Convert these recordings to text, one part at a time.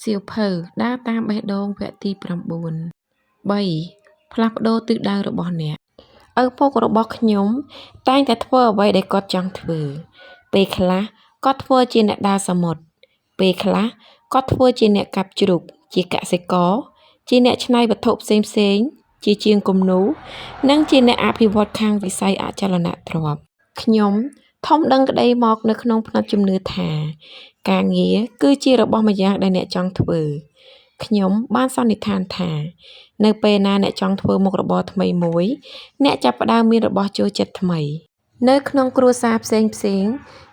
សៀវភៅដើរតាមបេះដូងវគ្គទី9 3ផ្លាស់ប្ដូរទិសដៅរបស់អ្នកឪពុករបស់ខ្ញុំតែងតែធ្វើអ្វីដែលគាត់ចង់ធ្វើពេលខ្លះគាត់ធ្វើជាអ្នកដើរសមុទ្រពេលខ្លះគាត់ធ្វើជាអ្នកកាប់ជ្រូកជាកសិករជាអ្នកច្នៃវត្ថុផ្សេងៗជាជាងគំនូរនិងជាអ្នកអភិវឌ្ឍខាងវិស័យអចលនទ្រព្យខ្ញុំធំដឹងក្តីមកនៅក្នុងផ្នែកជំនឿថាការងារគឺជារបស់ម្យ៉ាងដែលអ្នកចង់ធ្វើខ្ញុំបានសន្និដ្ឋានថានៅពេលណាអ្នកចង់ធ្វើមុខរបរថ្មីមួយអ្នកចាប់ផ្ដើមមានរបស់ចូលចិត្តថ្មីនៅក្នុងគ្រួសារផ្សេង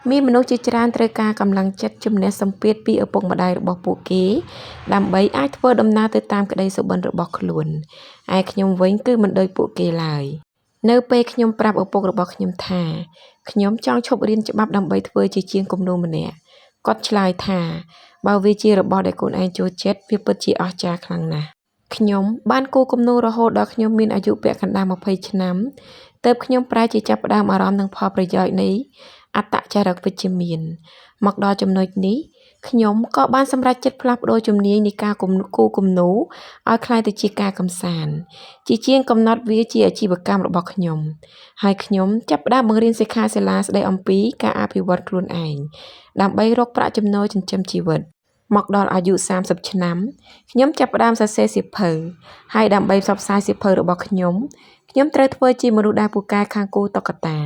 មានមនុស្សជាច្រើនត្រូវការកម្លាំងចិត្តជំនះសម្ពាធពីឪពុកម្ដាយរបស់ពួកគេដើម្បីអាចធ្វើដំណើរទៅតាមក្តីសុបិនរបស់ខ្លួនឯខ្ញុំវិញគឺមិនដូចពួកគេឡើយនៅពេលខ្ញុំប្រាប់ឪពុករបស់ខ្ញុំថាខ្ញុំចង់ឈប់រៀនច្បាប់ដើម្បីធ្វើជាជាងគំនូរម្នាក់គាត់ឆ្លើយថាបើវាជារបស់ដែលខ្លួនឯងចូលចិត្តវាពិតជាអស្ចារ្យខ្លាំងណាស់ខ្ញុំបានគូរគំនូររហូតដល់ខ្ញុំមានអាយុពាក់កណ្ដាល20ឆ្នាំទើបខ្ញុំប្រែជាចាប់ផ្ដើមអារម្មណ៍នឹងផលប្រយោជន៍នៃអត្តចរិតវិជ្ជមានមកដល់ចំណុចនេះខ្ញុំក៏បានសម្រេចចិត្តផ្លាស់ប្ដូរជំនាញនៃការគូរគំនូរឲ្យក្លាយទៅជាការកម្សាន្តជាជាងកំណត់វាជាអាជីវកម្មរបស់ខ្ញុំហើយខ្ញុំចាប់ផ្ដើមបង្រៀនសិក្ខាសាលាស្ដីអំពីការអភិវឌ្ឍខ្លួនឯងដើម្បីរកប្រាក់ចំណូលចិញ្ចឹមជីវិតមកដល់អាយុ30ឆ្នាំខ្ញុំចាប់ផ្ដើមសរសេរសៀវភៅហើយដើម្បីផ្សព្វផ្សាយសៀវភៅរបស់ខ្ញុំត្រូវធ្វើជាមនុស្សដែលពូកែខាងគូតុក្កតា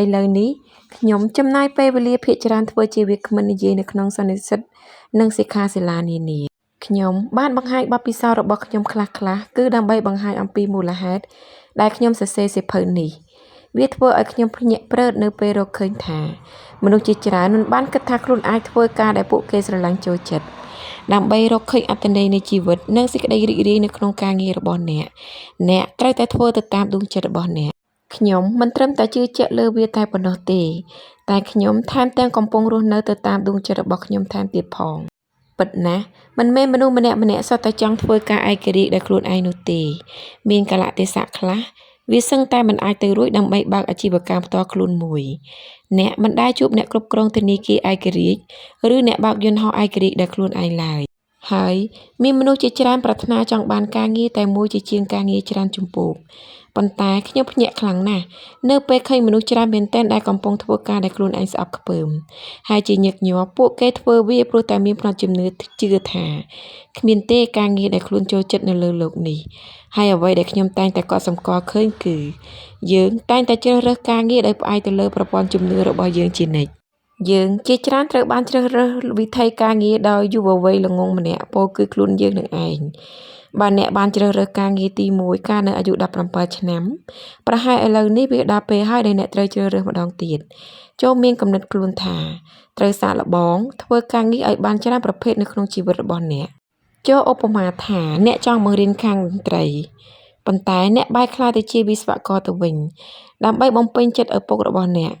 ឥឡូវនេះខ្ញុំចំណាយពេលវេលាភាគច្រើនធ្វើជាវាគ្មិននិយាយនៅក្នុងសន្និសីទនិងសិក្ខាសាលានានាខ្ញុំបានបង្ហាញបទពិសោធន៍របស់ខ្ញុំខ្លះៗគឺដើម្បីបង្ហាញអំពីមូលហេតុដែលខ្ញុំសរសេរសៀវភៅនេះវាធ្វើឲ្យខ្ញុំភ្ញាក់ព្រឺតនៅពេលរកឃើញថាមនុស្សជាច្រើនមិនបានគិតថាខ្លួនអាចធ្វើការដែលពួកគេស្រឡាញ់ចូលចិត្តដើម្បីរកឃើញអត្ថន័យនៃជីវិតនិងសេចក្តីរីករាយនៅក្នុងការងាររបស់អ្នកត្រូវតែធ្វើទៅតាមដួងចិត្តរបស់អ្នកខ្ញុំមិនត្រឹមតែជឿជាក់លើវាតែប៉ុណ្ណោះទេតែខ្ញុំថែមទាំងកំពុងរស់នៅទៅតាមដួងចិត្តរបស់ខ្ញុំថែមទៀតផងពិតណាស់មិនមែនមនុស្សម្នាក់សុទ្ធតែចង់ធ្វើការឯករាជ្យដោយខ្លួនឯងនោះទេមានកាលៈទេសៈខ្លះវាសឹងតែមិនអាចទៅរួចដើម្បីបើកអាជីវកម្មផ្ទាល់ខ្លួនមួយអ្នកមិនដែលជួបអ្នកគ្រប់គ្រងធនាគារឯករាជ្យឬអ្នកបើកយន្តហោះឯករាជ្យដោយខ្លួនឯងឡើយហើយមានមនុស្សជាច្រើនប្រាថ្នាចង់បានការងារតែមួយជាជាងការងារច្រើនជំពូកប៉ុន្តែខ្ញុំភ្ញាក់ខ្លាំងណាស់នៅពេលឃើញមនុស្សច្រើនមែនទែនដែលកំពុងធ្វើការដែលខ្លួនឯងស្អប់ខ្ពើមហើយជាញឹកញាប់ពួកគេធ្វើវាព្រោះតែមានផ្នត់ជំនឿជឿថាគ្មានទេការងារដែលខ្លួនចូលចិត្តនៅលើโลกនេះហើយអ្វីដែលខ្ញុំតែងតែកត់សម្គាល់ឃើញគឺយើងតែងតែជ្រើសរើសការងារដោយផ្អែកទៅលើប្រព័ន្ធជំនឿរបស់យើងជានិច្ចយើងជាច្រើនត្រូវបានជ្រើសរើសវិថីការងារដោយយុវវ័យល្ងងម្នាក់ពោលគឺខ្លួនយើងនឹងឯងបើអ្នកបានជ្រើសរើសការងារទី1កាលនៅអាយុ17ឆ្នាំប្រហែលឥឡូវនេះវាដល់ពេលហើយដែលអ្នកត្រូវជ្រើសរើសម្ដងទៀតចូលមានគំនិតខ្លួនថាត្រូវសាកល្បងធ្វើការងារឲ្យបានច្រើនប្រភេទនៅក្នុងជីវិតរបស់អ្នកចូលឧបមាថាអ្នកចង់បង្រៀនខាងតន្ត្រីប៉ុន្តែអ្នកបែរខ្លាយទៅជាវិស្វករទៅវិញដើម្បីបំពេញចិត្តឪពុករបស់អ្នក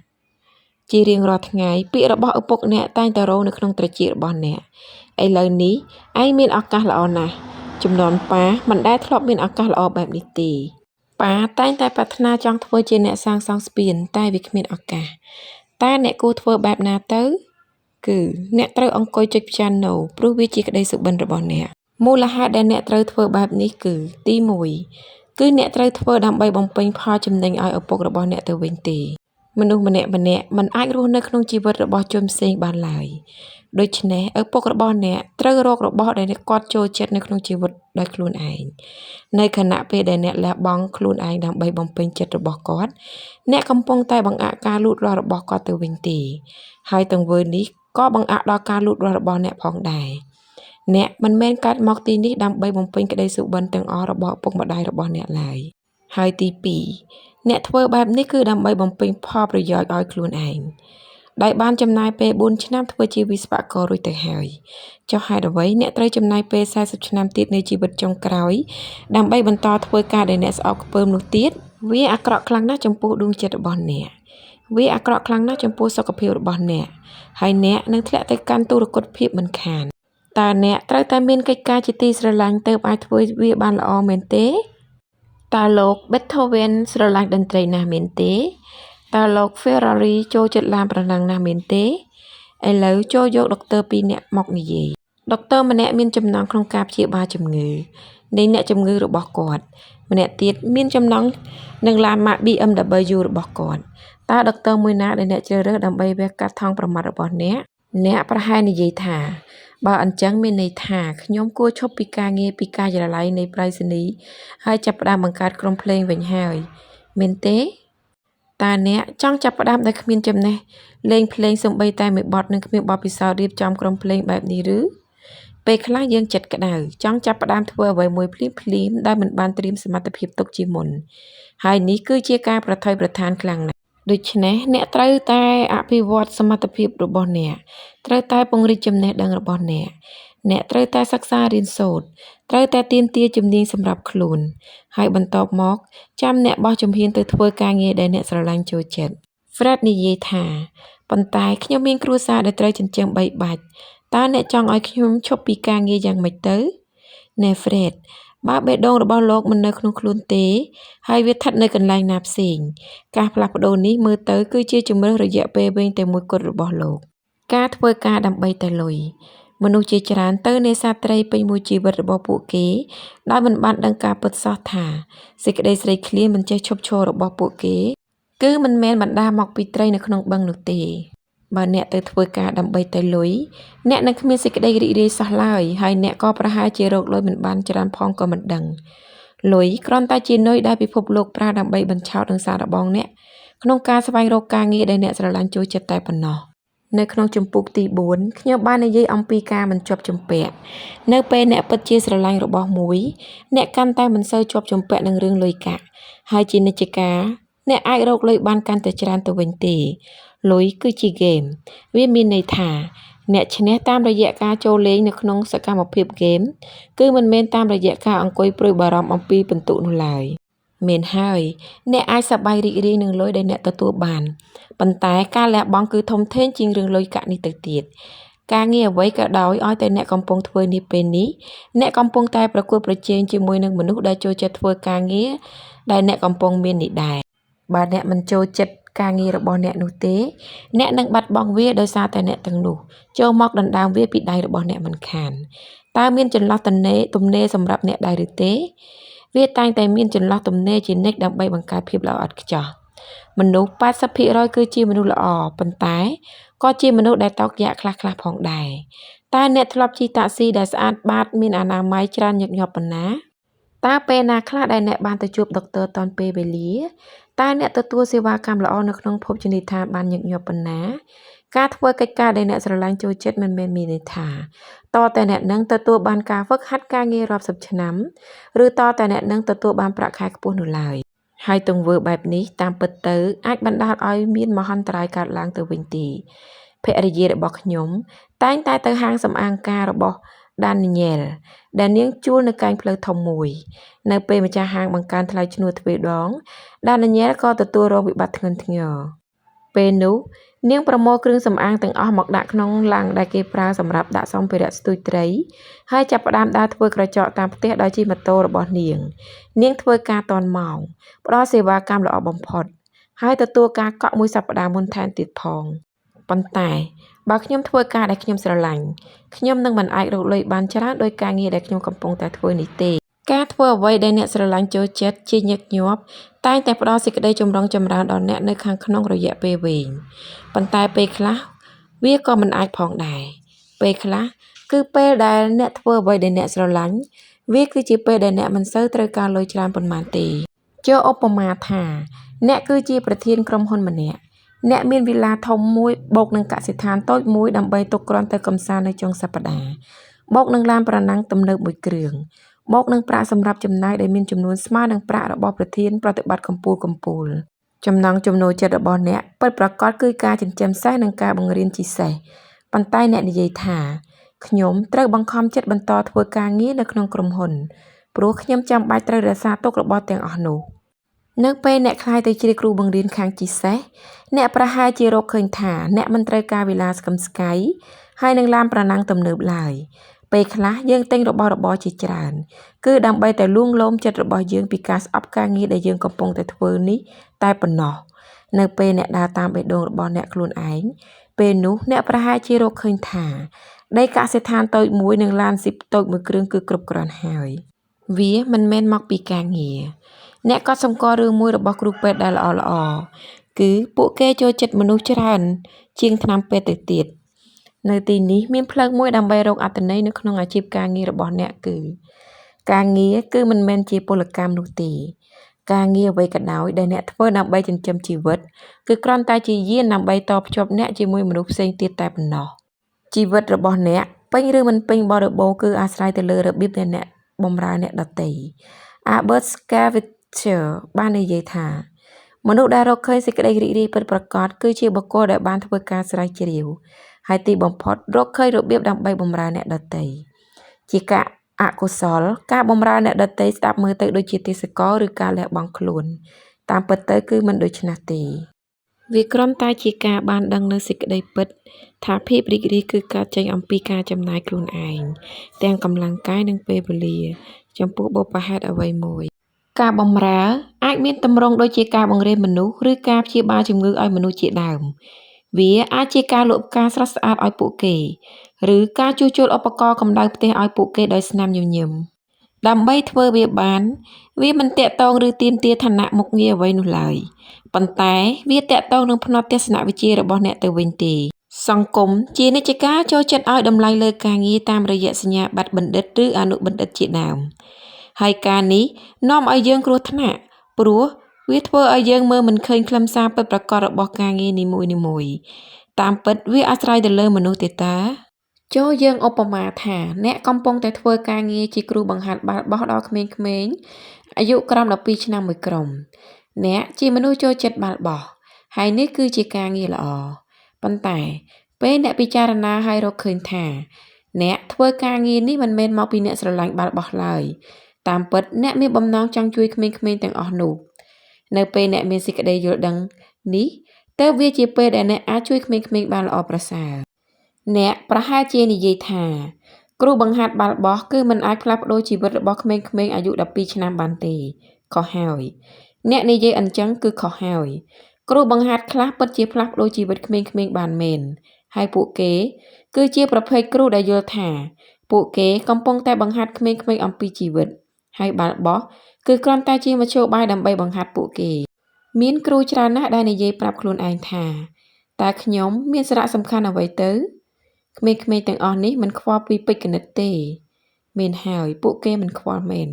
ជារៀងរាល់ថ្ងៃពាក្យរបស់ឪពុកអ្នកតែងតែរោនៅក្នុងត្រចៀករបស់អ្នកឥឡូវនេះឯងមានឱកាសល្អណាស់ចំនួនប៉ាមិនដែលធ្លាប់មានឱកាសល្អបែបនេះទេប៉ាតែងតែប្រាថ្នាចង់ធ្វើជាអ្នកសាងសង់ស្ពានតែវាគ្មានឱកាសតែអ្នកគួរធ្វើបែបណាទៅគឺអ្នកត្រូវអង្គុយចុចព្យ៉ាណូព្រោះវាជាក្តីសុបិនរបស់អ្នកមូលហេតុដែលអ្នកត្រូវធ្វើបែបនេះគឺទី1គឺអ្នកត្រូវធ្វើដើម្បីបំពេញផលចំណេញឲ្យឪពុករបស់អ្នកទៅវិញទេមនុស្សម្នាក់មិនអាចរស់នៅក្នុងជីវិតរបស់ជនផ្សេងបានឡើយដូច្នេះឪពុករបស់អ្នកត្រូវរករបស់ដែលគាត់ចូលចិត្តនៅក្នុងជីវិតដោយខ្លួនឯងនៅខណៈពេលដែលអ្នកលះបង់ខ្លួនឯងដើម្បីបំពេញចិត្តរបស់គាត់អ្នកកំពុងតែបង្អាក់ការលូតលាស់របស់គាត់ទៅវិញទេហើយទង្វើនេះក៏បង្អាក់ដល់ការលូតលាស់របស់អ្នកផងដែរអ្នកមិនមែនកើតមកទីនេះដើម្បីបំពេញក្តីសុបិនទាំងអស់របស់ឪពុកម្ដាយរបស់អ្នកឡើយហើយទី2អ្នកធ្វើបែបនេះគឺដើម្បីបំពេញផលប្រយោជន៍ឲ្យខ្លួនឯងដែលបានចំណាយពេល4ឆ្នាំធ្វើជាវិស្វកររួចទៅហើយចុះហេតុអ្វីអ្នកត្រូវចំណាយពេល40ឆ្នាំទៀតនៃជីវិតចុងក្រោយដើម្បីបន្តធ្វើការដែលអ្នកស្អប់ខ្ពើមនោះទៀតវាអាក្រក់ខ្លាំងណាស់ចំពោះដួងចិត្តរបស់អ្នកវាអាក្រក់ខ្លាំងណាស់ចំពោះសុខភាពរបស់អ្នកហើយអ្នកនឹងធ្លាក់ទៅកាន់ទុរគតភាពមិនខានតើអ្នកត្រូវតែមានកិច្ចការជាទីស្រឡាញ់ទើបអាចធ្វើវាបានល្អមែនទេតើលោក Beethoven ស្រឡាញ់តន្ត្រីណាស់មែនទេតើលោក Ferrari ចូលចិត្តឡានប្រណាំងណាស់មែនទេឥឡូវចូលយកដុកទ័រ2នាក់មកនិយាយ ដុកទ័រម្នាក់មានចំណងក្នុងការព្យាបាលជំងឺនៃអ្នកជំងឺរបស់គាត់ម្នាក់ទៀតមានចំណងនឹងឡានម៉ាក BMW របស់គាត់តើដុកទ័រមួយណាដែលអ្នកជ្រើសរើសដើម្បីវះកាត់ថង់ប្រមាថរបស់អ្នកប្រហែលនិយាយថាបើអញ្ចឹងមានន័យថាខ្ញុំគួរឈប់ពីការងារពីការចល័យនៃប្រៃសណីយ៍ហើយចាប់ផ្ដើមបង្កើតក្រុមភ្លេងវិញហើយមែនទេតើអ្នកចង់ចាប់ផ្ដើមដោយគ្មានចំណេះលេងភ្លេងសំបីតែមួយបទនិងគ្មានបទពិសោធន៍រៀបចំក្រុមភ្លេងបែបនេះឬពេលខ្លះយើងចិត្តក្តៅចង់ចាប់ផ្ដើមធ្វើអ្វីមួយភ្លាមៗដែលមិនបានត្រៀមសមត្ថភាពទុកជាមុនហើយនេះគឺជាការប្រថុយប្រថានខ្លាំងណាស់ដូច្នេះអ្នកត្រូវតែអភិវឌ្ឍសមត្ថភាពរបស់អ្នកត្រូវតែពង្រីកចំណេះដឹងរបស់អ្នកត្រូវតែសិក្សារៀនសូត្រត្រូវតែទាមទារជំនាញសម្រាប់ខ្លួនហើយបន្ទាប់មកចាំអ្នកបោះជំហានទៅធ្វើការងារដែលអ្នកស្រឡាញ់ចូលចិត្ត Fred និយាយថាប៉ុន្តែខ្ញុំមានគ្រួសារដែលត្រូវចិញ្ចឹម3បាច់តើអ្នកចង់ឲ្យខ្ញុំឈប់ពីការងារយ៉ាងម៉េចទៅណែ Fred បើបេះដូងរបស់លោកមិននៅក្នុងខ្លួនទេហើយវាស្ថិតនៅកន្លែងណាផ្សេងការផ្លាស់ប្ដូរនេះមើលទៅគឺជាជម្រើសរយៈពេលវែងតែមួយគត់របស់លោកការធ្វើការដើម្បីតែលុយមនុស្សជាច្រើនទៅនេសាទត្រីពេញមួយជីវិតរបស់ពួកគេដោយមិនបានដឹងការពិតសោះថាសេចក្តីស្រេកឃ្លានមិនចេះឈប់ឈររបស់ពួកគេគឺមិនមែនបណ្ដាលមកពីត្រីនៅក្នុងបឹងនោះទេបើអ្នកទៅធ្វើការដើម្បីតែលុយអ្នកនឹងគ្មានសេចក្តីរីករាយសោះឡើយហើយអ្នកក៏ប្រហែលជារកលុយមិនបានច្រើនផងក៏មិនដឹងលុយគ្រាន់តែជានុយដែលពិភពលោកប្រើដើម្បីបញ្ឆោតនឹងសារបងអ្នកក្នុងការស្វែងរកការងារដែលអ្នកស្រឡាញ់ចូលចិត្តតែប៉ុណ្ណោះនៅក្នុងជំពូកទី4ខ្ញុំបាននិយាយអំពីការមិនជាប់ជំពាក់នៅពេលអ្នកពិតជាស្រឡាញ់របស់មួយអ្នកកាន់តែមិនសូវជាប់ជំពាក់នឹងរឿងលុយកាក់ហើយជានិច្ចកាលអ្នកអាចរកលុយបានកាន់តែច្រើនទៅវិញទេលុយគឺជាហ្គេមវាមានន័យថាអ្នកឈ្នះតាមរយៈការចូលលេងនៅក្នុងសកម្មភាពហ្គេមគឺមិនមែនតាមរយៈការអង្គុយព្រួយបារម្ភអំពីពិន្ទុនោះឡើយមែនហើយអ្នកអាចសប្បាយរីករាយនឹងលុយដែលអ្នកទទួលបានប៉ុន្តែការលះបង់គឺធំធេងជាងរឿងលុយកាក់នេះទៅទៀតការងារអ្វីក៏ដោយឲ្យតែអ្នកកំពុងធ្វើនេះពេលនេះអ្នកកំពុងតែប្រកួតប្រជែងជាមួយនឹងមនុស្សដែលចូលចិត្តធ្វើការងារដែលអ្នកកំពុងមាននេះដែរបើអ្នកមិនចូលចិត្តការងាររបស់អ្នកនោះទេអ្នកនឹងបាត់បង់វាដោយសារតែអ្នកទាំងនោះចូលមកដណ្ដើមវាពីដៃរបស់អ្នកមិនខានតើមានចន្លោះទំនេរសម្រាប់អ្នកដែរឬទេវាតែងតែមានចន្លោះទំនេរជានិច្ចដើម្បីបង្កើតភាពល្អឥតខ្ចោះមនុស្ស 80% គឺជាមនុស្សល្អប៉ុន្តែក៏ជាមនុស្សដែលតោកយ៉ាកខ្លះៗផងដែរតែអ្នកធ្លាប់ជិះតាក់ស៊ីដែលស្អាតបាតមានអនាម័យច្រើនញឹកញាប់ប៉ុណ្ណាតើពេលណាខ្លះដែលអ្នកបានទៅជួបដុកទ័រទាន់ពេលវេលាតើអ្នកទទួលសេវាកម្មល្អនៅក្នុងភោជនីយដ្ឋានបានញឹកញាប់ប៉ុណ្ណាការធ្វើកិច្ចការដែលអ្នកស្រឡាញ់ចូលចិត្តមិនមែនមានន័យថាតតែអ្នកនឹងទទួលបានការហ្វឹកហាត់ការងាររាប់សិបឆ្នាំឬតតែអ្នកនឹងទទួលបានប្រាក់ខែខ្ពស់នោះឡើយហើយទង្វើបែបនេះតាមពិតទៅអាចបណ្ដាលឲ្យមានមហន្តរាយកើតឡើងទៅវិញទេភរិយារបស់ខ្ញុំតែងតែទៅហាងសម្អាងការរបស់ Daniel ដែលនាងជួលនៅកែងផ្លូវធំមួយនៅពេលម្ចាស់ហាងបង្កើនថ្លៃឈ្នួលទ្វេដង Daniel ក៏ទទួលរងវិបត្តិធ្ងន់ធ្ងរពេលនោះនាងប្រមូលគ្រឿងសម្អាងទាំងអស់មកដាក់ក្នុងឡាំងដែលគេប្រើសម្រាប់ដាក់សម្ភារៈស្ទូចត្រីហើយចាប់ផ្ដើមដើរធ្វើក្រចកតាមផ្ទះដោយជិះម៉ូតូរបស់នាងធ្វើការទាន់ម៉ោងផ្ដល់សេវាកម្មល្អបំផុតហើយទទួលការកក់មួយសប្ដាហ៍មុនថែមទៀតផងប៉ុន្តែបើខ្ញុំធ្វើការដែលខ្ញុំស្រឡាញ់ខ្ញុំនឹងមិនអាចរកលុយបានច្រើនដោយការងារដែលខ្ញុំកំពុងតែធ្វើនេះទេការធ្វើអ្វីដែលអ្នកស្រឡាញ់ចូលចិត្តជាញឹកញាប់តែងតែផ្ដល់សេចក្តីចម្រុងចម្រើនដល់អ្នកនៅខាងក្នុងរយៈពេលវែងប៉ុន្តែពេលខ្លះវាក៏មិនអាចផងដែរពេលខ្លះគឺពេលដែលអ្នកធ្វើអ្វីដែលអ្នកស្រឡាញ់វាគឺជាពេលដែលអ្នកមិនសូវត្រូវការលុយច្រើនប៉ុន្មានទេចូលឧបមាថាអ្នកគឺជាប្រធានក្រុមហ៊ុនម្នាក់អ្នកមានវិឡាធំមួយបូកនឹងកសិដ្ឋានតូចមួយដើម្បីទុកគ្រាន់តែកម្សាន្តនៅចុងសប្តាហ៍បូកនឹងឡានប្រណាំងទំនើបមួយគ្រឿងបូកនឹងប្រាក់សម្រាប់ចំណាយដែលមានចំនួនស្មើនឹងប្រាក់របស់ប្រធានប្រតិបត្តិកំពូលចំណង់ចំណូលចិត្តរបស់អ្នកពិតប្រាកដគឺការចិញ្ចឹមសេះនិងការបង្រៀនជិះសេះប៉ុន្តែអ្នកនិយាយថាខ្ញុំត្រូវបង្ខំចិត្តបន្តធ្វើការងារនៅក្នុងក្រុមហ៊ុនព្រោះខ្ញុំចាំបាច់ត្រូវរក្សាទុករបស់ទាំងអស់នោះនៅពេលអ្នកខ្លាយទៅជាគ្រូបង្រៀនខាងជិះសេះអ្នកប្រហែលជារកឃើញថាអ្នកមិនត្រូវការវិឡាស្កឹមស្កៃហើយនឹងឡានប្រណាំងទំនើបឡើយពេលខ្លះយើងទិញរបស់របរជាច្រើនគឺដើម្បីតែលួងលោមចិត្តរបស់យើងពីការស្អប់ការងារដែលយើងកំពុងតែធ្វើនេះតែប៉ុណ្ណោះនៅពេលអ្នកដើរតាមបេះដូងរបស់អ្នកខ្លួនឯងពេលនោះអ្នកប្រហែលជារកឃើញថា ដីកសិដ្ឋានតូចមួយនិងឡានស៊ីបតូចមួយគ្រឿងគឺគ្រប់គ្រាន់ហើយវាមិនមែនមកពីការងារអ្នកក៏សម្គាល់រឿងមួយរបស់គ្រូពេទ្យដែលល្អគឺពួកគេចូលចិត្តមនុស្សច្រើនជាងថ្នាំពេទ្យទៅទៀតនៅទីនេះមានផ្លូវមួយដើម្បីរកអត្ថន័យនៅក្នុងអាជីពការងាររបស់អ្នកគឺការងារគឺមិនមែនជាពលកម្មនោះទេការងារអ្វីក៏ដោយដែលអ្នកធ្វើដើម្បីចិញ្ចឹមជីវិតគឺគ្រាន់តែជាយានដើម្បីតភ្ជាប់អ្នកជាមួយមនុស្សផ្សេងទៀតតែប៉ុណ្ណោះជីវិតរបស់អ្នកពេញឬមិនពេញបរិបូរណ៍គឺអាស្រ័យទៅលើរបៀបដែលអ្នកបម្រើអ្នកដទៃ Albert Schweitzer បាននិយាយថាមនុស្សដែលរកឃើញសេចក្តីរីករាយពិតប្រាកដគឺជាបុគ្គលដែលបានធ្វើការស្រាវជ្រាវហើយទីបំផុតរកឃើញរបៀបដើម្បីបម្រើអ្នកដទៃជាការអកុសលការបម្រើអ្នកដទៃស្ដាប់មើលទៅដូចជាទេសកលឬការលះបង់ខ្លួនតាមពិតទៅគឺមិនដូច្នោះទេវាគ្រាន់តែជាការបានដឹងនូវសេចក្តីពិតថាភាពរីករាយគឺកើតចេញអំពីការចំណាយខ្លួនឯងទាំងកម្លាំងកាយនិងពេលវេលាចំពោះបុព្វហេតុអ្វីមួយការបម្រើអាចមានទម្រង់ដូចជាការបង្រៀនមនុស្សឬការព្យាបាលជំងឺឲ្យមនុស្សជាដើមវាអាចជាការលក់ផ្កាស្រស់ស្អាតឲ្យពួកគេឬការជួសជុលឧបករណ៍កម្ដៅផ្ទះឲ្យពួកគេដោយស្នាមញញឹមដើម្បីធ្វើវាបានវាមិនតាក់ទងឬទាមទារឋានៈមុខងារអ្វីនោះឡើយប៉ុន្តែវាតាក់ទងនឹងផ្នត់ទស្សនវិជ្ជារបស់អ្នកទៅវិញទេសង្គមជានិច្ចកាលចូលចិត្តឲ្យតម្លៃលើការងារតាមរយៈសញ្ញាបត្របណ្ឌិតឬអនុបណ្ឌិតជាដើមហើយការនេះនាំឲ្យយើងគ្រោះថ្នាក់ព្រោះវាធ្វើឲ្យយើងមើលមិនឃើញខ្លឹមសារពិតប្រាកដរបស់ការងារនីមួយៗតាមពិតវាអាស្រ័យទៅលើមនុស្សទេតាចូលយើងឧបមាថាអ្នកកំពុងតែធ្វើការងារជាគ្រូបង្ហាត់បាល់បោះដល់ក្មេងៗអាយុក្រោម12ឆ្នាំមួយក្រុមអ្នកជាមនុស្សចូលចិត្តបាល់បោះហើយនេះគឺជាការងារល្អប៉ុន្តែពេលអ្នកពិចារណាហើយរកឃើញថាអ្នកធ្វើការងារនេះមិនមែនមកពីអ្នកស្រឡាញ់បាល់បោះឡើយតាមពិតអ្នកមានបំណងចង់ជួយក្មេងៗទាំងអស់នោះនៅពេលអ្នកមានសេចក្តីយល់ដឹងនេះទើបវាជាពេលដែលអ្នកអាចជួយក្មេងៗបានល្អប្រសើរអ្នកប្រហែលជានិយាយថាគ្រូបង្ហាត់បាល់បោះគឺមិនអាចផ្លាស់ប្ដូរជីវិតរបស់ក្មេងៗអាយុ12ឆ្នាំបានទេខុសហើយអ្នកនិយាយអញ្ចឹងគឺខុសហើយគ្រូបង្ហាត់ខ្លះពិតជាផ្លាស់ប្ដូរជីវិតក្មេងៗបានមែនហើយពួកគេគឺជាប្រភេទគ្រូដែលយល់ថាពួកគេកំពុងតែបង្ហាត់ក្មេងៗអំពីជីវិតហើយបាល់បោះគឺគ្រាន់តែជាមធ្យោបាយដើម្បីបង្ហាត់ពួកគេមានគ្រូច្រើនណាស់ដែលនិយាយប្រាប់ខ្លួនឯងថាតើខ្ញុំមានសារៈសំខាន់អ្វីទៅក្មេងៗទាំងអស់នេះមិនខ្វល់ពីពេជ្រគណិតទេមែនហើយពួកគេមិនខ្វល់មែន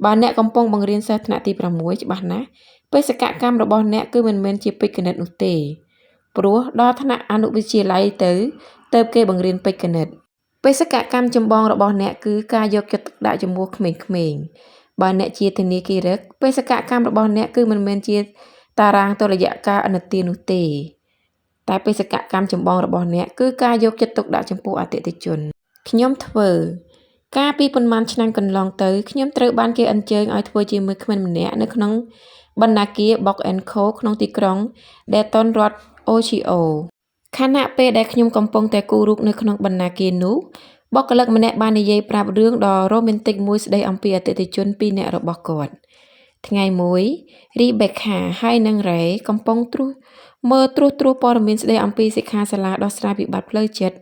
បើអ្នកកំពុងបង្រៀនសិស្សថ្នាក់ទី6ច្បាស់ណាស់បេសកកម្មរបស់អ្នកគឺមិនមែនជាពេជ្រគណិតនោះទេព្រោះដល់ថ្នាក់អនុវិទ្យាល័យទៅគេបង្រៀនពេជ្រគណិតបេសកកម្មចម្បងរបស់អ្នកគឺការយកចិត្តទុកដាក់ចំពោះក្មេងៗបើអ្នកជាធនាគារឹកបេសកកម្មរបស់អ្នកគឺមិនមែនជាតារាងតុល្យការឥណទាននោះទេតែបេសកកម្មចម្បងរបស់អ្នកគឺការយកចិត្តទុកដាក់ចំពោះអតិថិជនខ្ញុំធ្វើកាលពីប៉ុន្មានឆ្នាំកន្លងទៅខ្ញុំត្រូវបានគេអញ្ជើញឲ្យធ្វើជាមួយក្មេងម្នាក់នៅក្នុងបណ្ណាគារ Box & Co ក្នុងទីក្រុង Dayton រដ្ឋ Ohio ខណៈពេលដែលខ្ញុំកំពុងតែគូររូបនៅក្នុងបណ្ណាគារនោះបុគ្គលិកម្នាក់បាននិយាយប្រាប់រឿងដ៏រ៉ូមែនទិកមួយស្ដីអំពីអតិថិជនពីរនាក់របស់គាត់ថ្ងៃមួយ Rebecca ហើយនិង Ray កំពុងត្រួសព័ត៌មានស្ដីអំពីសិក្ខាសាលាដោះស្រាយវិបត្តិផ្លូវចិត្ត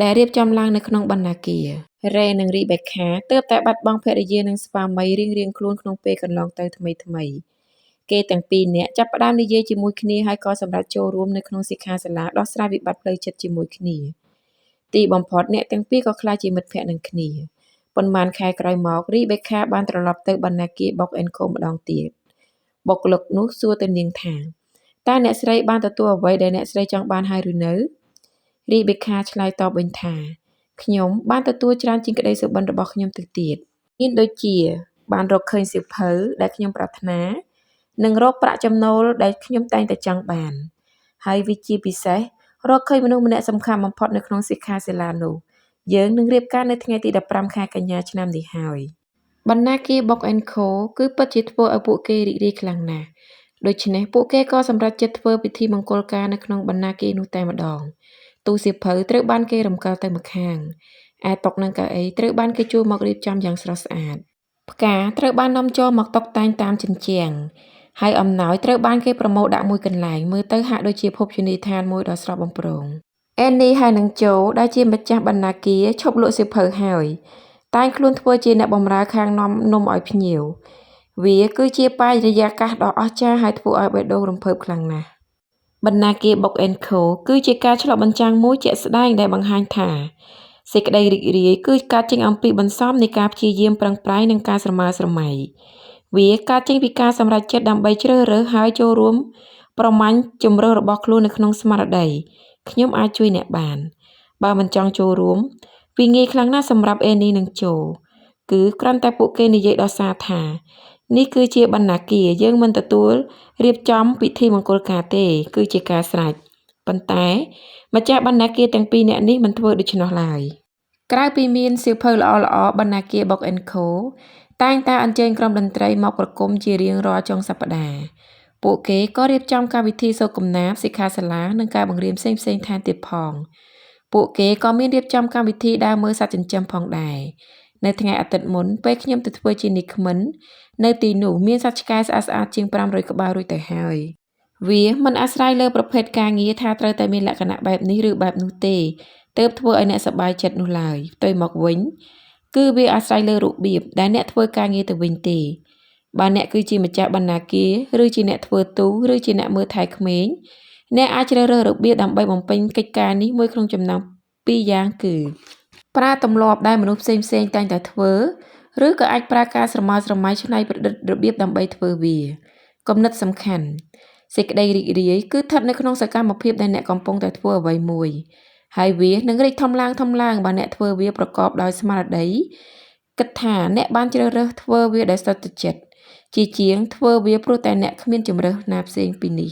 ដែលរៀបចំឡើងនៅក្នុងបណ្ណាគារ Ray និង Rebecca ទើបតែបាត់បង់ភរិយានិងស្វាមីរៀងៗខ្លួនក្នុងពេលកន្លងទៅថ្មីៗគេទាំងពីរនាក់ចាប់ផ្ដើមនិយាយជាមួយគ្នាហើយក៏សម្រេចចូលរួមនៅក្នុងសិក្ខាសាលាដោះស្រាយវិបត្តិផ្លូវចិត្តជាមួយគ្នាទីបំផុតអ្នកទាំងពីរក៏ក្លាយជាមិត្តភក្តិនឹងគ្នាប៉ុន្មានខែក្រោយមក Rebecca បានត្រឡប់ទៅបណ្ណាគារ Box & Co ម្ដងទៀតបុគ្គលិកនោះសួរទៅនាងថាតើអ្នកស្រីបានទទួលអ្វីដែលអ្នកស្រីចង់បានហើយឬនៅ Rebecca ឆ្លើយតបវិញថាខ្ញុំបានទទួលច្រើនជាងក្តីសុបិនរបស់ខ្ញុំទៅទៀតមានដូចជាបានរកឃើញសៀវភៅដែលខ្ញុំប្រាថ្នានិងរកប្រាក់ចំណូលដែលខ្ញុំតែងតែចង់បានហើយវាជាពិសេសរកឃើញមនុស្សម្នាក់សំខាន់បំផុតនៅក្នុងសិក្ខាសាលានោះយើងនឹងរៀបការនៅថ្ងៃទី15ខែកញ្ញាឆ្នាំនេះហើយបណ្ណាគារ Box & Co គឺពិតជាធ្វើឲ្យពួកគេរីករាយខ្លាំងណាស់ដូច្នេះពួកគេក៏សម្រេចចិត្តធ្វើពិធីមង្គលការនៅក្នុងបណ្ណាគារនោះតែម្ដងទូសៀវភៅត្រូវបានគេរំកិលទៅម្ខាងឯតុនិងកៅអីត្រូវបានគេជួលមករៀបចំយ៉ាងស្រស់ស្អាតផ្កាត្រូវបាននាំចូលមកតុបតែងតាមជញ្ជាំងហើយអំណោយត្រូវបានគេប្រមូលដាក់មួយកន្លែងមើលទៅហាក់ដូចជាភោជនីយដ្ឋានមួយដ៏ស្រស់បំព្រង Annie ហើយនឹង Joe ដែលជាម្ចាស់បណ្ណាគារឈប់លក់សៀវភៅហើយតែងខ្លួនធ្វើជាអ្នកបម្រើខាងនាំនំឲ្យភ្ញៀវវាគឺជាបរិយាកាសដ៏អស្ចារ្យហើយធ្វើឲ្យបេះដូងរំភើបខ្លាំងណាស់បណ្ណាគារ Book & Co គឺជាការឆ្លុះបញ្ចាំងមួយជាក់ស្ដែងដែលបង្ហាញថាសេចក្តីរីករាយគឺការចេញអំពីបន្សំនៃការព្យាយាមប្រឹងប្រែងនិងការស្រមើស្រមៃវាកើតចេញពីការសម្រេចចិត្តដើម្បីជ្រើសរើសហើយចូលរួមប្រមាញ់ជំរើសរបស់ខ្លួននៅក្នុងស្មារតីខ្ញុំអាចជួយអ្នកបានបើមិនចង់ចូលរួមវាងាយខ្លាំងណាស់សម្រាប់អេនីនិងជូគឺគ្រាន់តែពួកគេនិយាយដល់សារថានេះគឺជាបណ្ណាគារយើងមិនទទួលរៀបចំពិធីមង្គលការទេគឺជាការស្រេចប៉ុន្តែម្ចាស់បណ្ណាគារទាំងពីរនាក់នេះមិនធ្វើដូច្នោះឡើយក្រៅពីមានសៀវភៅល្អៗបណ្ណាគារ Book & Co តែងតែអញ្ជើញក្រុមតន្ត្រីមកប្រគំជារៀងរាល់ចុងសប្តាហ៍ពួកគេក៏រៀបចំកម្មវិធីសូត្រកំណាព្យសិក្ខាសាលានិងការបង្រៀនផ្សេងៗថែមទៀតផងពួកគេក៏មានរៀបចំកម្មវិធីដើរមើលសត្វចិញ្ចឹមផងដែរនៅថ្ងៃអាទិត្យមុនពេលខ្ញុំទៅធ្វើជានិក្មិននៅទីនោះមានសត្វឆ្កែស្អាតៗជាង500ក្បាលរួចទៅហើយវាមិនអាស្រ័យលើប្រភេទការងារថាត្រូវតែមានលក្ខណៈបែបនេះឬបែបនោះទេទើបធ្វើឲ្យអ្នកសប្បាយចិត្តនោះឡើយផ្ទុយមកវិញគឺវាអាស្រ័យលើរបៀបដែលអ្នកធ្វើការងារទៅវិញទេបើអ្នកគឺជាម្ចាស់បណ្ណាគារឬជាអ្នកធ្វើទូឬជាអ្នកមើលថែក្មេងអ្នកអាចជ្រើសរើសរបៀបដើម្បីបំពេញកិច្ចការនេះមួយក្នុងចំណោម2យ៉ាងគឺប្រើទម្លាប់ដែលមនុស្សផ្សេងៗតែងតែធ្វើឬក៏អាចប្រើការស្រមើស្រមៃច្នៃប្រឌិតរបៀបដើម្បីធ្វើវាគំនិតសំខាន់សេចក្តីរីករាយគឺស្ថិតនៅក្នុងសកម្មភាពដែលអ្នកកំពុងតែធ្វើអ្វីមួយហើយវានឹងរីកធំឡើងបើអ្នកធ្វើវាប្រកបដោយស្មារតីគិតថាអ្នកបានជ្រើសរើសធ្វើវាដោយសុទ្ធចិត្តជាជាងធ្វើវាព្រោះតែអ្នកគ្មានជំរើសណាផ្សេងពីនេះ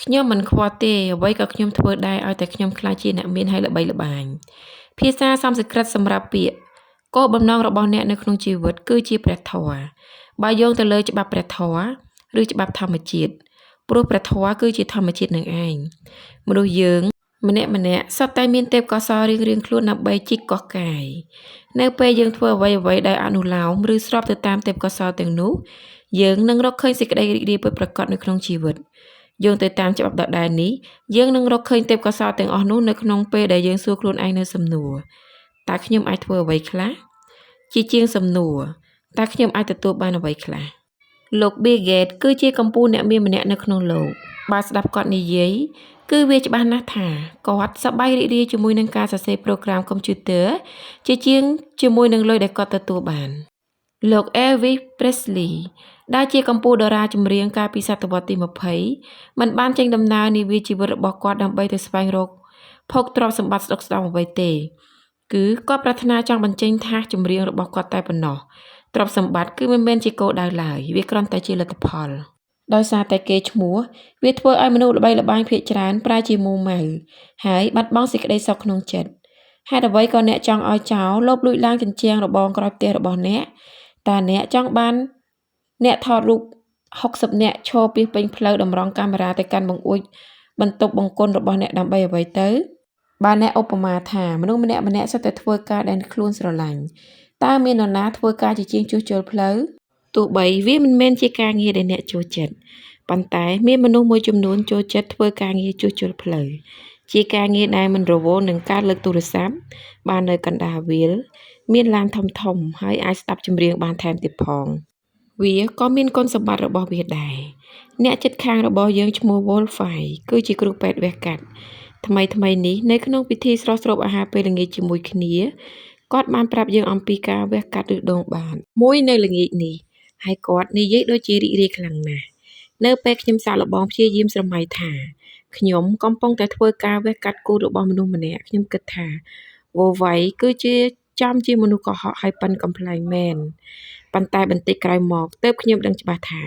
ខ្ញុំមិនខ្វល់ទេអ្វីក៏ខ្ញុំធ្វើដែរឲ្យតែខ្ញុំខ្លាចជាអ្នកមានហើយល្បីល្បាញភាសាសំស្ក្រឹតសម្រាប់ពាក្យគោលបំណងរបស់អ្នកនៅក្នុងជីវិតគឺជាព្រះធម៌បើយោងទៅលើច្បាប់ព្រះធម៌ឬច្បាប់ធម្មជាតិព្រោះព្រះធម៌គឺជាធម្មជាតិនឹងឯងមនុស្សយើងម្នាក់សុទ្ធតែមានទេពកោសល្យរៀងៗខ្លួនដើម្បីជីកកោះកាយនៅពេលយើងធ្វើអ្វីដែលអនុលោមឬស្របទៅតាមទេពកោសល្យទាំងនោះយើងនឹងរកឃើញសេចក្តីរីករាយពិតប្រាកដនៅក្នុងជីវិតយោងទៅតាមច្បាប់ដដែលនេះយើងនឹងរកឃើញទេពកោសល្យទាំងអស់នោះនៅក្នុងពេលដែលយើងសួរខ្លួនឯងនៅសំណួរតើខ្ញុំអាចធ្វើអ្វីខ្លះជាជាងសំណួរតើខ្ញុំអាចទទួលបានអ្វីខ្លះលោក Bill Gates គឺជាកំពូលអ្នកមានម្នាក់នៅក្នុងលោកបើស្ដាប់គាត់និយាយគឺវាច្បាស់ណាស់ថាគាត់សប្បាយរីករាយជាមួយនឹងការសរសេរប្រូក្រាមកុំព្យូទ័រជាជាងជាមួយនឹងលុយដែលគាត់ទទួលបានលោក Elvis Presley ដែលជាកំពូលតារាចម្រៀងកាលពីសតវត្សទី20មិនបានចេញដំណើរនាវាជីវិតរបស់គាត់ដើម្បីទៅស្វែងរកភោគទ្រព្យសម្បត្តិស្ដុកស្ដម្ភអ្វីទេគឺគាត់ប្រាថ្នាចង់បញ្ចេញថាសចម្រៀងរបស់គាត់តែប៉ុណ្ណោះទ្រព្យសម្បត្តិគឺមិនមែនជាគោលដៅឡើយវាគ្រាន់តែជាលទ្ធផលដោយសារតែគេឈ្មោះវាធ្វើឲ្យមនុស្សល្បីល្បាញភាគច្រើនប្រែជាមូម៉ៅហើយបាត់បង់សេចក្តីសុខក្នុងចិត្តហេតុអ្វីក៏អ្នកចង់ឲ្យចោរលបលួចឡើងជញ្ជាំងរបងក្រោយផ្ទះរបស់អ្នកតើអ្នកចង់បានអ្នកថតរូប60នាក់ឈរពាសពេញផ្លូវតម្រង់កាមេរ៉ាទៅកាន់បង្អួចបន្ទប់បង្គន់របស់អ្នកដើម្បីអ្វីទៅបើអ្នកឧបមាថាមនុស្សម្នាក់សុទ្ធតែធ្វើការដែលខ្លួនស្រឡាញ់តើមាននរណាធ្វើការជាជាងជួសជុលផ្លូវទោះបីវាមិនមែនជាការងារដែលអ្នកចូលចិត្តប៉ុន្តែមានមនុស្សមួយចំនួនចូលចិត្តធ្វើការងារជួសជុលផ្លូវជាការងារដែលមិនរវល់នឹងការលើកទូរស័ព្ទបាននៅកណ្ដាលវាលមានឡានធំហើយអាចស្ដាប់ចម្រៀងបានថែមទៀតផងវាក៏មានគុណសម្បត្តិរបស់វាដែរអ្នកជិតខាងរបស់យើងឈ្មោះ Wolfie គឺជាគ្រូពេទ្យវះកាត់ថ្មីនេះនៅក្នុងពិធីស្រស់ស្រូបអាហារពេលល្ងាចជាមួយគ្នាគាត់បានប្រាប់យើងអំពីការវះកាត់ឬដងបាតមួយនៅល្ងាចនេះហើយគាត់និយាយដូចជារីករាយខ្លាំងណាស់នៅពេលខ្ញុំសាកល្បងព្យាយាមស្រមៃថាខ្ញុំកំពុងតែធ្វើការវះកាត់គូរបស់មនុស្សម្នាក់ខ្ញុំគិតថាវោវៃគឺជាចំជាមនុស្សកុហកហើយប៉ិនកំ pl ែងមែនប៉ុន្តែបន្តិចក្រោយមកទើបខ្ញុំដឹងច្បាស់ថា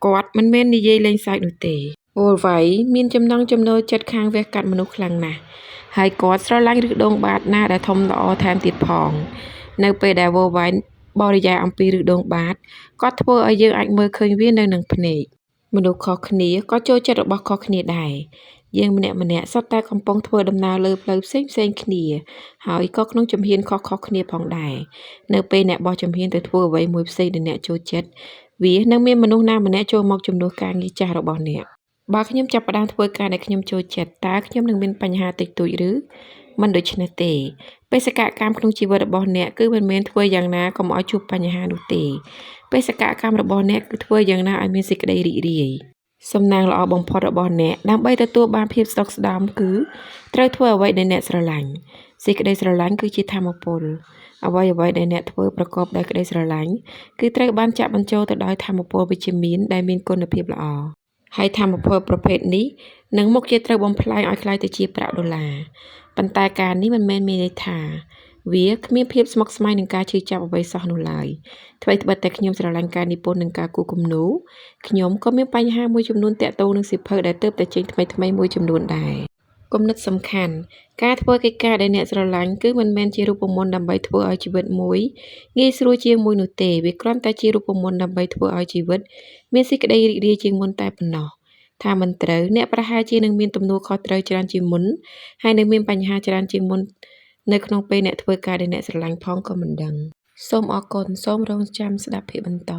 គាត់មិនមែននិយាយលេងសើចនោះទេវោវៃមានចំណង់ចំណូលចិត្តខាងវះកាត់មនុស្សខ្លាំងណាស់ហើយគាត់ស្រឡាញ់ឫសដងបាតណាដែលធំល្អថែមទៀតផងនៅពេលដែលវោវៃបរិយាយអំពីឫសដងបាតគាត់ធ្វើឲ្យយើងអាចមើលឃើញវានៅនឹងភ្នែកមនុស្សខុសគ្នាក៏ចូលចិត្តរបស់ខុសគ្នាដែរយើងម្នាក់សុទ្ធតែកំពុងធ្វើដំណើរលើផ្លូវផ្សេងគ្នាហើយក៏ក្នុងជំហានខុសគ្នាផងដែរនៅពេលអ្នកបោះជំហានទៅធ្វើអ្វីមួយផ្សេងដែលអ្នកចូលចិត្តវានឹងមានមនុស្សណាម្នាក់ចូលមកជំនួសការងារចាស់របស់អ្នក បើខ្ញុំចាប់ផ្ដើមធ្វើការដែលខ្ញុំចូលចិត្តតើខ្ញុំនឹងមានបញ្ហាតិចតួចឬមិនដូច្នេះទេបេសកកម្មក្នុងជីវិតរបស់អ្នកគឺមិនមែនធ្វើយ៉ាងណាកុំឲ្យជួបបញ្ហានោះទេបេសកកម្មរបស់អ្នកគឺធ្វើយ៉ាងណាឲ្យមានសេចក្តីរីករាយសំណាងល្អបំផុតរបស់អ្នកដើម្បីទទួលបានភាពស្តុកស្តម្ភគឺត្រូវធ្វើអ្វីដែលអ្នកស្រឡាញ់សេចក្តីស្រឡាញ់គឺជាធម៌ពលអ្វីដែលអ្នកធ្វើប្រកបដោយក្តីស្រឡាញ់គឺត្រូវបានចាក់បញ្ចូលទៅដោយធម៌ពលវិជ្ជមានដែលមានគុណភាពល្អហើយធម៌ពលប្រភេទនេះនឹងមុខជាត្រូវបំផ្លាញឲ្យคล้ายទៅជាប្រាក់ដុល្លារប៉ុន្តែការនេះមិនមែនមានន័យថាវាគ្មានភាពស្មុគស្មាញនឹងការជឿចាប់អ្វីសោះនោះឡើយថ្មីត្បិតតែខ្ញុំស្រឡាញ់ការនិពន្ធនិងការគូរគំនូរខ្ញុំក៏មានបញ្ហាមួយចំនួនទាក់ទងនឹងសៀវភៅដែលទើបតែចេញថ្មីមួយចំនួនដែរគំនិតសំខាន់ការធ្វើកិច្ចការដែលអ្នកស្រឡាញ់គឺមិនមែនជារូបមន្តដើម្បីធ្វើឲ្យជីវិតមួយងាយស្រួលជាងមួយនោះទេវាគ្រាន់តែជារូបមន្តដើម្បីធ្វើឲ្យជីវិតមានសេចក្តីរីករាយជាងមុនតែប៉ុណ្ណោះថាមិនត្រូវអ្នកប្រហែលជានឹងមានទំនួលខុសត្រូវច្រើនជាងមុនហើយនឹងមានបញ្ហាច្រើនជាងមុននៅក្នុងពេលអ្នកធ្វើការដែលអ្នកស្រឡាញ់ផងក៏មិនដឹងសូមអរគុណសូមរងចាំស្ដាប់ភាគបន្ត